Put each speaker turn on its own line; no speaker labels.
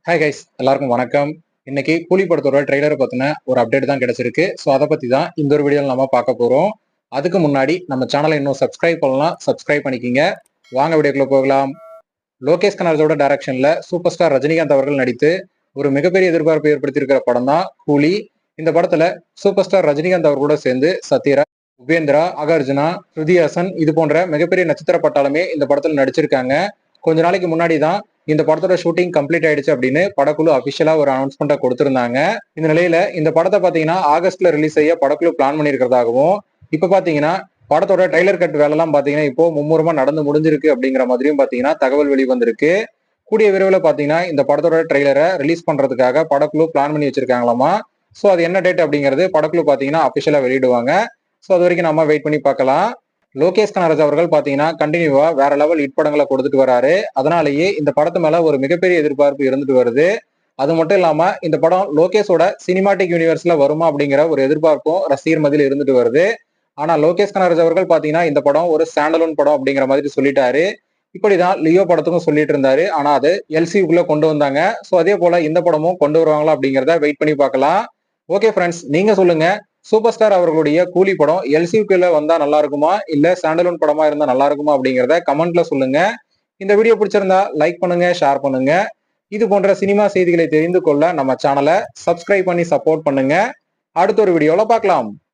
Hi guys, எல்லாருக்கும் வணக்கம். இன்னைக்கு கூலி படத்தோட ட்ரெய்லரை பத்தின ஒரு அப்டேட் தான் கிடைச்சிருக்கு. ஸோ அதை பத்தி தான் இந்த ஒரு வீடியோவில் நம்ம பார்க்க போறோம். அதுக்கு முன்னாடி நம்ம சேனலை இன்னும் சப்ஸ்கிரைப் பண்ணலாம், சப்ஸ்கிரைப் பண்ணிக்கிங்க. வாங்க வீடியோக்குள்ள போகலாம். லோகேஷ் கனகராஜோட டைரக்ஷன்ல சூப்பர் ஸ்டார் ரஜினிகாந்த் அவர்கள் நடித்து ஒரு மிகப்பெரிய எதிர்பார்ப்பை ஏற்படுத்தியிருக்கிற படம் தான் கூலி. இந்த படத்துல சூப்பர் ஸ்டார் ரஜினிகாந்த் அவர் கூட சேர்ந்து சத்யராஜ், உபேந்திரா, நாகார்ஜுனா, ஸ்ருதி ஹாசன் இது போன்ற மிகப்பெரிய நட்சத்திர பட்டாளமே இந்த படத்துல நடிச்சிருக்காங்க. கொஞ்ச நாளைக்கு முன்னாடி தான் இந்த படத்தோட ஷூட்டிங் கம்ப்ளீட் ஆயிடுச்சு அப்படின்னு படக்குழு அபிஷியலா ஒரு அனௌன்ஸ்மெண்ட்டை கொடுத்திருந்தாங்க. இந்த நிலையில இந்த படத்தை பாத்தீங்கன்னா ஆகஸ்ட்ல ரிலீஸ் செய்ய படக்குழு பிளான் பண்ணியிருக்கிறதாகவும், இப்ப பாத்தீங்கன்னா படத்தோட ட்ரைலர் கட் வேலைலாம் பாத்தீங்கன்னா இப்போ மும்முரமா நடந்து முடிஞ்சிருக்கு அப்படிங்கிற மாதிரியும் பாத்தீங்கன்னா தகவல் வெளிவந்திருக்கு. கூடிய விரைவில் பாத்தீங்கன்னா இந்த படத்தோட ட்ரெய்லரை ரிலீஸ் பண்றதுக்காக படக்குழு பிளான் பண்ணி வச்சிருக்காங்களாமா. ஸோ அது என்ன டேட் அப்படிங்கிறது படக்குழு பாத்தீங்கன்னா அபிஷியலா வெளியிடுவாங்க. ஸோ அது வரைக்கும் நம்ம வெயிட் பண்ணி பார்க்கலாம். லோகேஷ் கனகராஜ் அவர்கள் பாத்தீங்கன்னா கண்டினியூவா வேற லெவல் ஹிட் படங்களை கொடுத்துட்டு வராரு. அதனாலேயே இந்த படத்து மேல ஒரு மிகப்பெரிய எதிர்பார்ப்பு இருந்துட்டு வருது. அது மட்டும் இல்லாம இந்த படம் லோகேஷோட சினிமாட்டிக் யூனிவர்ஸ்ல வருமா அப்படிங்கிற ஒரு எதிர்பார்ப்பும் ரசிகர் மத்தியில் இருந்துட்டு வருது. ஆனா லோகேஷ் கனகராஜ் அவர்கள் பாத்தீங்கன்னா இந்த படம் ஒரு ஸ்டாண்டலோன் படம் அப்படிங்கிற மாதிரி சொல்லிட்டாரு. இப்படிதான் லியோ படத்துக்கும் சொல்லிட்டு இருந்தாரு. ஆனா அது எல்சிக்குள்ள கொண்டு வந்தாங்க. சோ அதே போல இந்த படமும் கொண்டு வருவாங்களா அப்படிங்கிறத வெயிட் பண்ணி பார்க்கலாம். ஓகே ஃப்ரெண்ட்ஸ், நீங்க சொல்லுங்க. சூப்பர் ஸ்டார் அவர்களுடைய கூலி படம் எல்சிக்குள்ள வந்தா நல்லா இருக்குமா, இல்ல ஸ்டாண்டலோன் படமா இருந்தா நல்லா இருக்குமா அப்படிங்கிறத கமெண்ட்ல சொல்லுங்க. இந்த வீடியோ பிடிச்சிருந்தா லைக் பண்ணுங்க, ஷேர் பண்ணுங்க. இது போன்ற சினிமா செய்திகளை தெரிந்து கொள்ள நம்ம சேனலை சப்ஸ்கிரைப் பண்ணி சப்போர்ட் பண்ணுங்க. அடுத்த ஒரு வீடியோல பார்க்கலாம்.